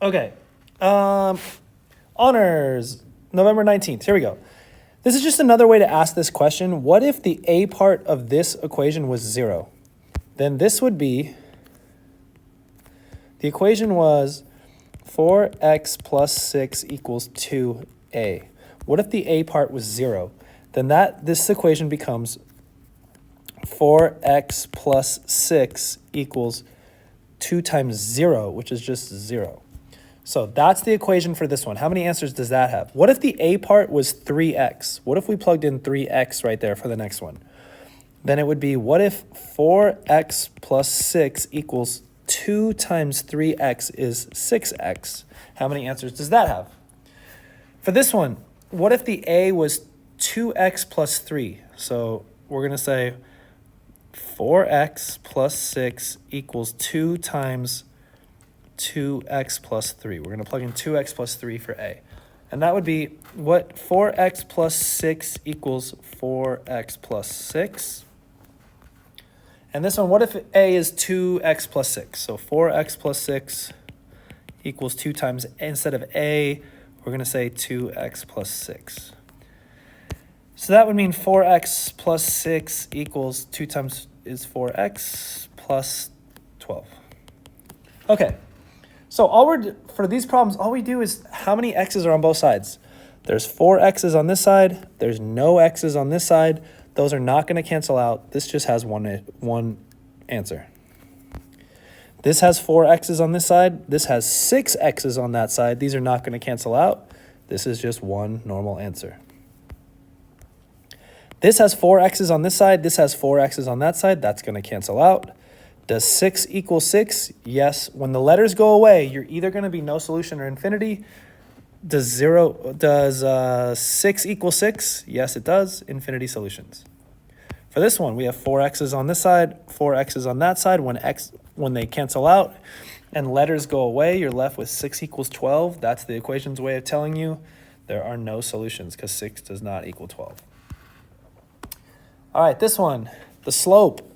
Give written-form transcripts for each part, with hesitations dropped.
Okay. Honors, November 19th. Here we go. This is just another way to ask this question. What if the a part of this equation was 0? Then this would be, the equation was 4x plus 6 equals 2a. What if the a part was 0? Then this equation becomes 4x plus 6 equals 2 times 0, which is just 0. So that's the equation for this one. How many answers does that have? What if the a part was 3x? What if we plugged in 3x right there for the next one? Then it would be, what if 4x plus 6 equals 2 times 3x is 6x? How many answers does that have? For this one, what if the a was 2x plus 3? So we're going to say 4x plus 6 equals 2 times 2x plus 3. We're going to plug in 2x plus 3 for a. And that would be, what 4x plus 6 equals 4x plus 6. And this one, what if a is 2x plus 6? So 4x plus 6 equals 2 times, instead of a, we're going to say 2x plus 6. So that would mean 4x plus 6 equals 2 times is 4x plus 12. Okay. So for these problems, all we do is how many x's are on both sides. There's 4 x's on this side. There's no x's on this side. Those are not going to cancel out. This just has one answer. This has 4 x's on this side. This has 6 x's on that side. These are not going to cancel out. This is just one normal answer. This has 4 x's on this side. This has 4 x's on that side. That's going to cancel out. Does 6 equal 6? Yes. When the letters go away, you're either going to be no solution or infinity. Does 6 equal 6? Yes, it does. Infinity solutions. For this one, we have 4 x's on this side, 4 x's on that side. When they cancel out and letters go away, you're left with 6 equals 12. That's the equation's way of telling you there are no solutions because 6 does not equal 12. All right, this one, the slope.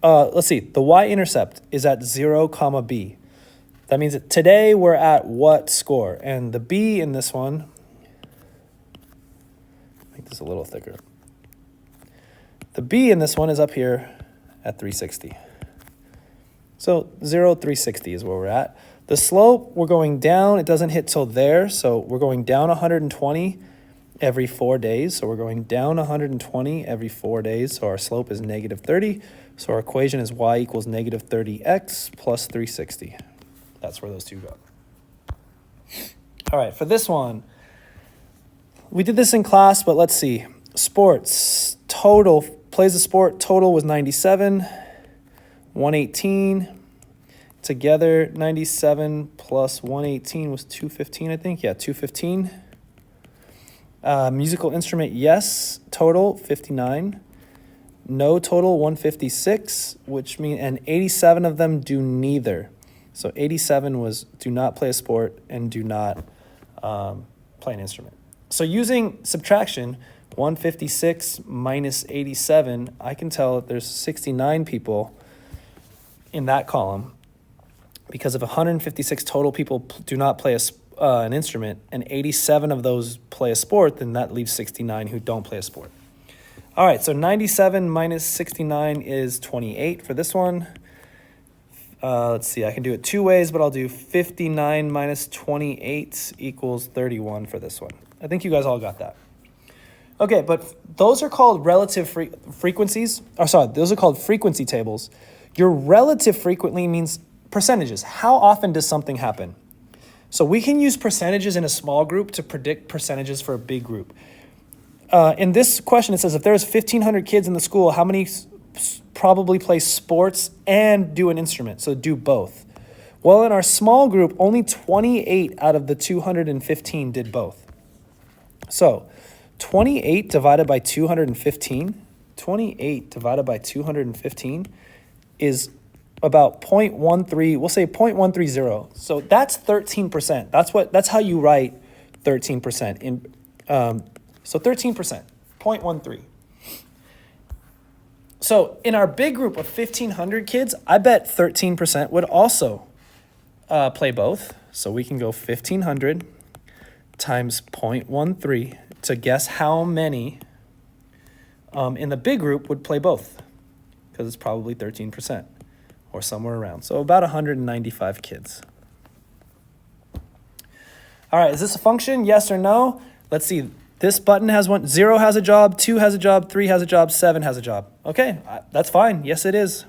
Let's see, the y-intercept is at 0, comma b. That means that today we're at what score? And the b in this one, make this a little thicker. The b in this one is up here at 360. So 0, 360 is where we're at. The slope, we're going down. It doesn't hit till there, so we're going down 120 every 4 days. So we're going down 120 every 4 days. So our slope is negative 30. So our equation is y equals negative 30x plus 360. That's where those two go. All right, for this one, we did this in class, but let's see. Sports, total, plays a sport, total was 97, 118. Together, 97 plus 118 was 215, I think. Yeah, 215. Musical instrument, yes. Total, 59. No total, 156, which means, and 87 of them do neither. So 87 was do not play a sport and do not play an instrument. So using subtraction, 156 minus 87, I can tell that there's 69 people in that column because if 156 total people do not play an instrument and 87 of those play a sport, then that leaves 69 who don't play a sport. All right, so 97 minus 69 is 28 for this one. Let's see, I can do it two ways, but I'll do 59 minus 28 equals 31 for this one. I think you guys all got that. Okay, but those are called relative frequencies. Those are called frequency tables. Your relative frequently means percentages. How often does something happen? So we can use percentages in a small group to predict percentages for a big group. In this question, it says if there's 1,500 kids in the school, how many probably play sports and do an instrument? So do both. Well, in our small group, only 28 out of the 215 did both. So 28 divided by 215, 28 divided by 215 is about 0.13, we'll say 0.130. So that's 13%. That's how you write 13%. So 13%, 0.13. So in our big group of 1,500 kids, I bet 13% would also play both. So we can go 1,500 times 0.13 to guess how many in the big group would play both, because it's probably 13% or somewhere around. So about 195 kids. All right, is this a function? Yes or no? Let's see. This button has one. 0 has a job, 2 has a job, 3 has a job, 7 has a job. Okay, that's fine. Yes, it is.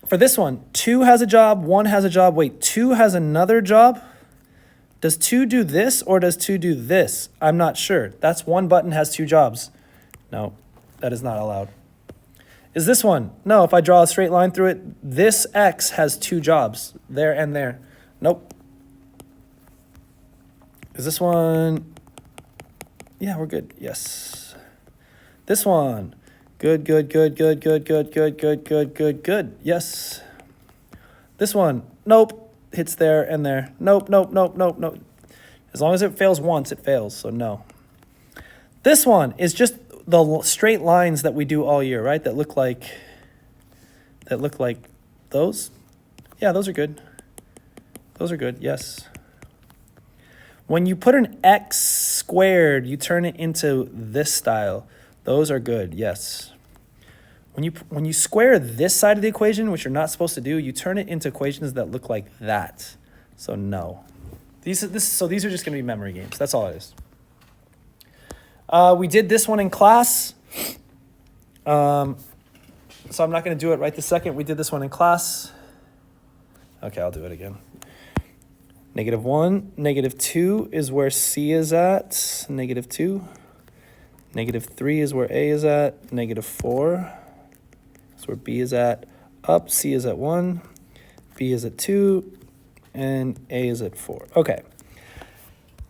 For this one, 2 has a job, 1 has a job. Wait, 2 has another job? Does 2 do this or does 2 do this? I'm not sure. That's one button has 2 jobs. No, that is not allowed. Is this one? No, if I draw a straight line through it, this X has 2 jobs, there and there. Nope. Is this one? Yeah, we're good. Yes. This one. Good, good, good, good, good, good, good, good, good, good, good. Yes. This one. Nope. Hits there and there. Nope, nope, nope, nope, nope. As long as it fails once, it fails, so no. This one is just the straight lines that we do all year, right? That look like those. Yeah, those are good. Those are good, yes. When you put an X squared, you turn it into this style. Those are good, yes. When you square this side of the equation, which you're not supposed to do, you turn it into equations that look like that. So no. These are just going to be memory games. That's all it is. We did this one in class. So I'm not going to do it right this second. We did this one in class. Okay, I'll do it again. -1, -2 is where C is at, -2. -3 is where A is at, -4 is where B is at, up, C is at 1, B is at 2, and A is at 4. Okay.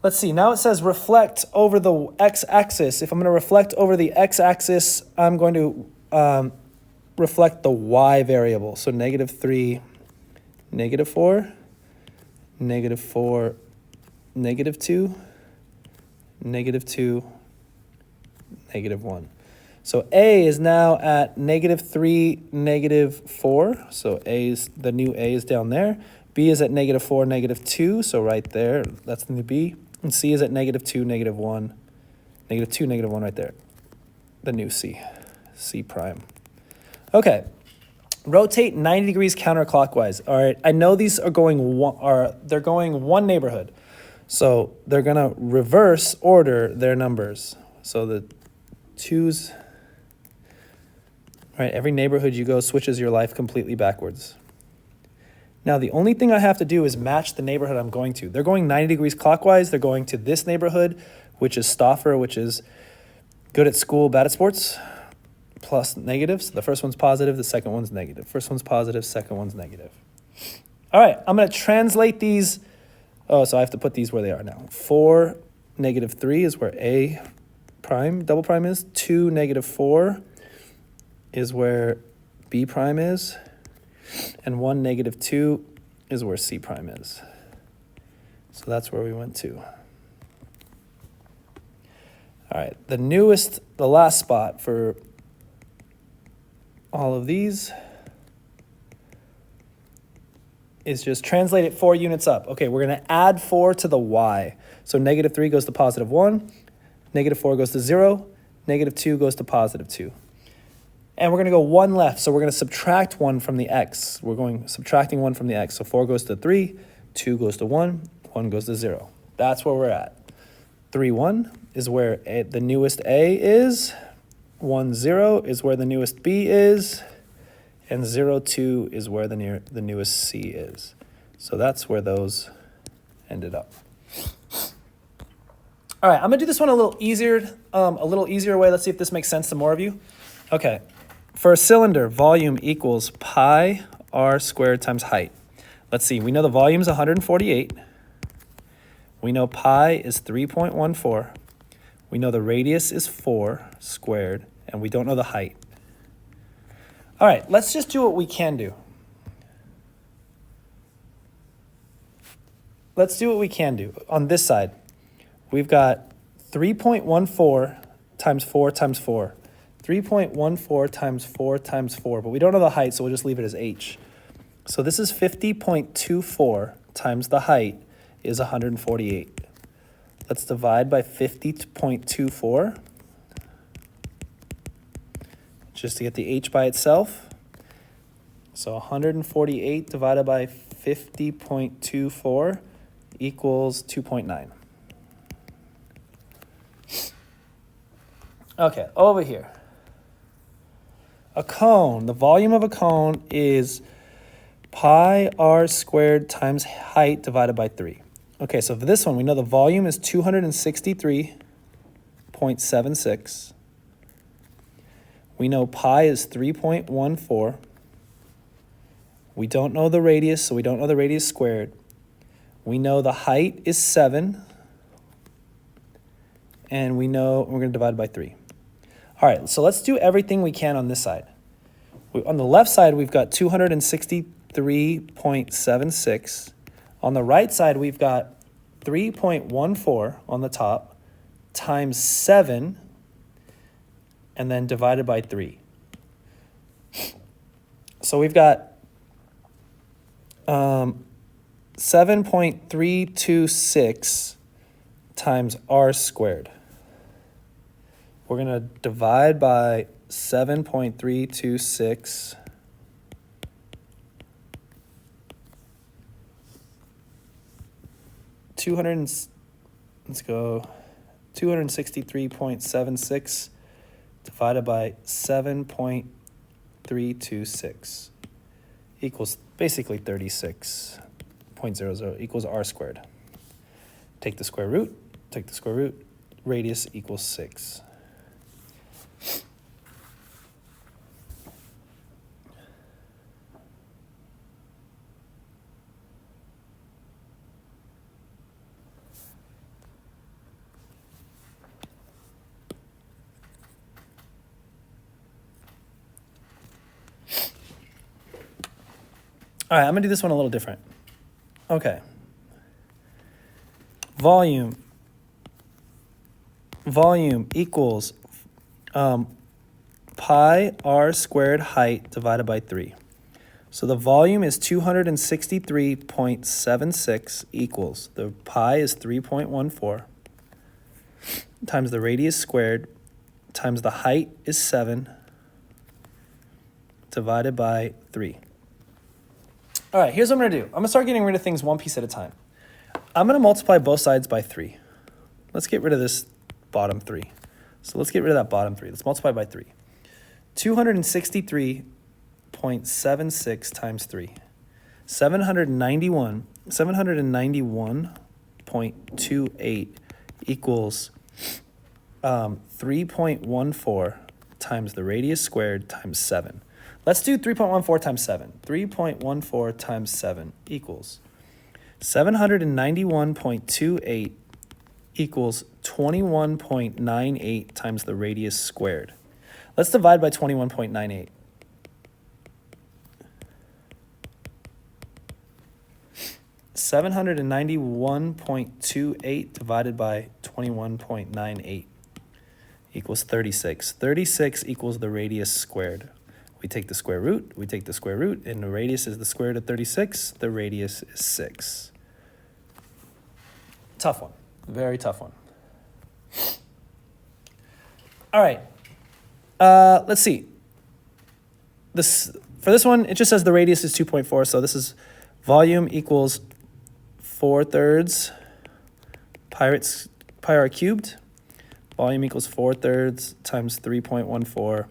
Let's see, now it says reflect over the x-axis. If I'm going to reflect over the x-axis, I'm going to reflect the y variable. So -3, -4, -4, -2, -2, -1. So A is now at -3, -4. So the new A is down there. B is at -4, -2. So right there, that's the new B. And C is at -2, -1, -2, -1 right there. The new C, C prime. Okay. Rotate 90 degrees counterclockwise. All right, I know these are they're going one neighborhood. So they're going to reverse order their numbers. So the 2's, right, every neighborhood you go switches your life completely backwards. Now, the only thing I have to do is match the neighborhood I'm going to. They're going 90 degrees clockwise. They're going to this neighborhood, which is Stauffer, which is good at school, bad at sports. Plus negatives. The first one's positive, the second one's negative. First one's positive, second one's negative. All right, I'm going to translate these. Oh, so I have to put these where they are now. 4, -3 is where A prime, double prime is. 2, -4 is where B prime is. And 1, -2 is where C prime is. So that's where we went to. All right, the last spot for all of these is just translate it 4 units up. Okay, we're going to add 4 to the y. So -3 goes to +1, -4 goes to 0, -2 goes to +2. And we're going to go 1 left, so we're going to subtract 1 from the x. We're going subtracting 1 from the x. So 4 goes to 3, 2 goes to 1, 1 goes to 0. That's where we're at. 3, 1 is where the newest A is. 1, 0 is where the newest B is, and 0, 2 is where the newest C is. So that's where those ended up. All right, I'm gonna do this one a little easier way. Let's see if this makes sense to more of you. Okay, for a cylinder, volume equals pi r squared times height. Let's see, we know the volume is 148. We know pi is 3.14. We know the radius is 4 squared, and we don't know the height. All right, let's just do what we can do. Let's do what we can do. On this side, we've got 3.14 times 4 times 4. 3.14 times 4 times 4, but we don't know the height, so we'll just leave it as h. So this is 50.24 times the height is 148. Let's divide by 50.24 just to get the h by itself. So 148 divided by 50.24 equals 2.9. Okay, over here. A cone, the volume of a cone is pi r squared times height divided by 3. Okay, so for this one, we know the volume is 263.76. We know pi is 3.14. We don't know the radius, so we don't know the radius squared. We know the height is 7. And we know we're going to divide by 3. All right, so let's do everything we can on this side. On the left side, we've got 263.76. On the right side, we've got 3.14 on the top times 7 and then divided by 3. So we've got 7.326 times r squared. We're going to divide by 7.326. Let's go 263.76 divided by 7.326 equals basically 36.00 equals r squared. Take the square root, radius equals 6. All right, I'm going to do this one a little different. Okay. Volume equals pi r squared height divided by 3. So the volume is 263.76 equals, the pi is 3.14 times the radius squared times the height is 7 divided by 3. All right, here's what I'm going to do. I'm going to start getting rid of things one piece at a time. I'm going to multiply both sides by 3. Let's get rid of this bottom 3. So let's get rid of that bottom 3. Let's multiply by 3. 263.76 times 3. 791.28 equals 3.14 times the radius squared times 7. Let's do 3.14 times 7. 3.14 times 7 equals 791.28 equals 21.98 times the radius squared. Let's divide by 21.98. $791.28 divided by 21.98 equals 36. 36 equals the radius squared. We take the square root, and the radius is the square root of 36. The radius is 6. Tough one. Very tough one. All right. Let's see. For this one, it just says the radius is 2.4, so this is volume equals 4/3 pi r cubed. Volume equals 4/3 times 3.14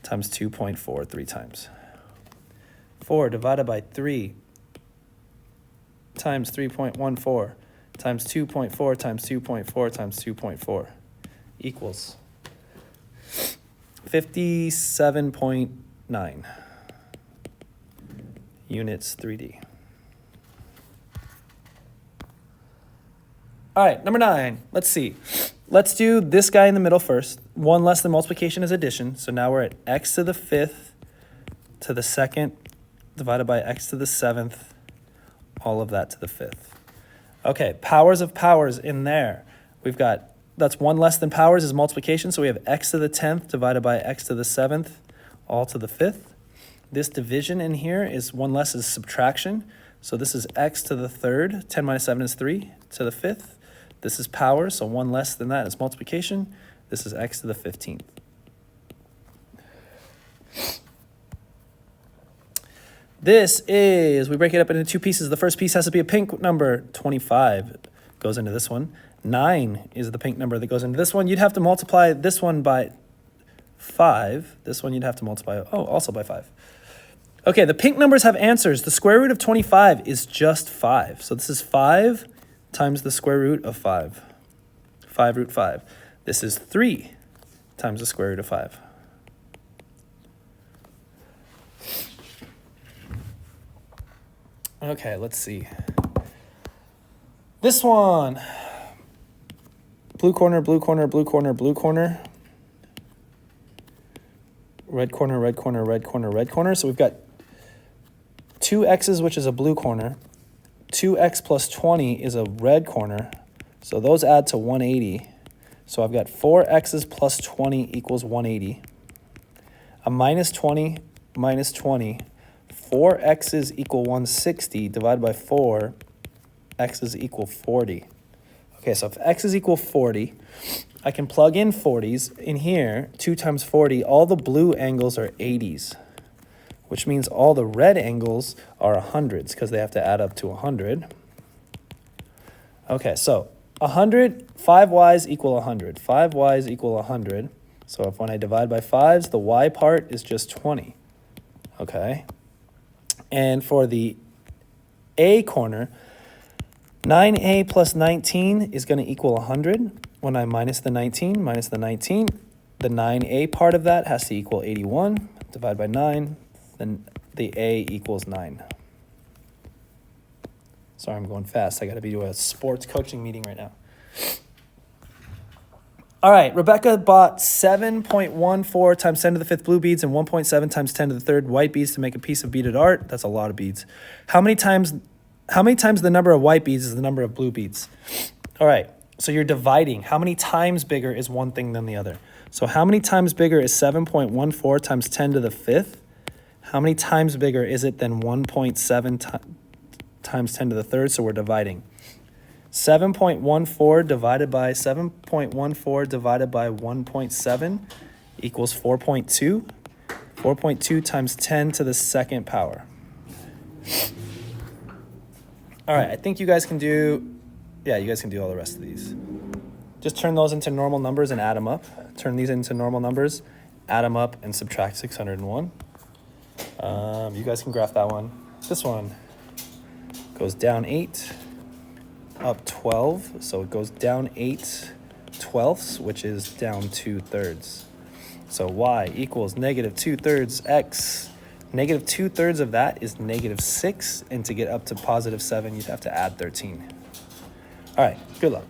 times 2.4 3 times. 4 divided by 3 times 3.14 times 2.4 times 2.4 times 2.4 equals 57.9 units 3D. All right, number 9. Let's see. Let's do this guy in the middle first. 1 less than multiplication is addition. So now we're at x to the 5th to the 2nd divided by x to the 7th, all of that to the 5th. Okay, powers of powers in there. We've got, that's 1 less than powers is multiplication. So we have x to the 10th divided by x to the 7th, all to the 5th. This division in here is 1 less is subtraction. So this is x to the third. 10 minus 7 is 3 to the fifth. This is power, so 1 less than that is multiplication. This is x to the 15th. This is, we break it up into 2 pieces. The first piece has to be a pink number. 25 goes into this one. 9 is the pink number that goes into this one. You'd have to multiply this one by 5. This one you'd have to multiply, also by 5. Okay, the pink numbers have answers. The square root of 25 is just 5. So this is 5 times the square root of 5. 5 root 5. This is 3 times the square root of 5. Okay, let's see. This one. Blue corner, blue corner, blue corner, blue corner. Red corner, red corner, red corner, red corner. So we've got 2 x's, which is a blue corner. 2x plus 20 is a red corner. So those add to 180. So I've got 4x's plus 20 equals 180. A minus 20 minus 20. 4x's equal 160 divided by 4, x is equal 40. Okay, so if x is equal 40, I can plug in 40s. In here, 2 times 40, all the blue angles are 80s, which means all the red angles are 100s because they have to add up to 100. Okay, so 100, 5y's equal 100. 5y's equal 100. So if when I divide by 5s, the y part is just 20. Okay. And for the A corner, 9a plus 19 is going to equal 100. When I minus the 19, the 9a part of that has to equal 81. Divide by 9, then the A equals 9. Sorry, I'm going fast. I got to be doing a sports coaching meeting right now. All right, Rebecca bought 7.14 times 10 to the 5th blue beads and 1.7 times 10 to the 3rd white beads to make a piece of beaded art. That's a lot of beads. How many times the number of white beads is the number of blue beads? All right, so you're dividing. How many times bigger is one thing than the other? So how many times bigger is 7.14 times 10 to the 5th? How many times bigger is it than 1.7 times 10 to the 3rd? So we're dividing. 7.14 divided by 7.14 divided by 1.7 equals 4.2. 4.2 times 10 to the 2nd power. All right, I think you guys can do, you guys can do all the rest of these. Just turn those into normal numbers and add them up. Turn these into normal numbers, add them up, and subtract 601. You guys can graph that one. This one goes down 8. Up 12, so it goes down 8/12, which is down 2/3. So y equals negative 2/3 x. Negative 2/3 of that is negative 6, and to get up to positive 7, you'd have to add 13. All right, good luck.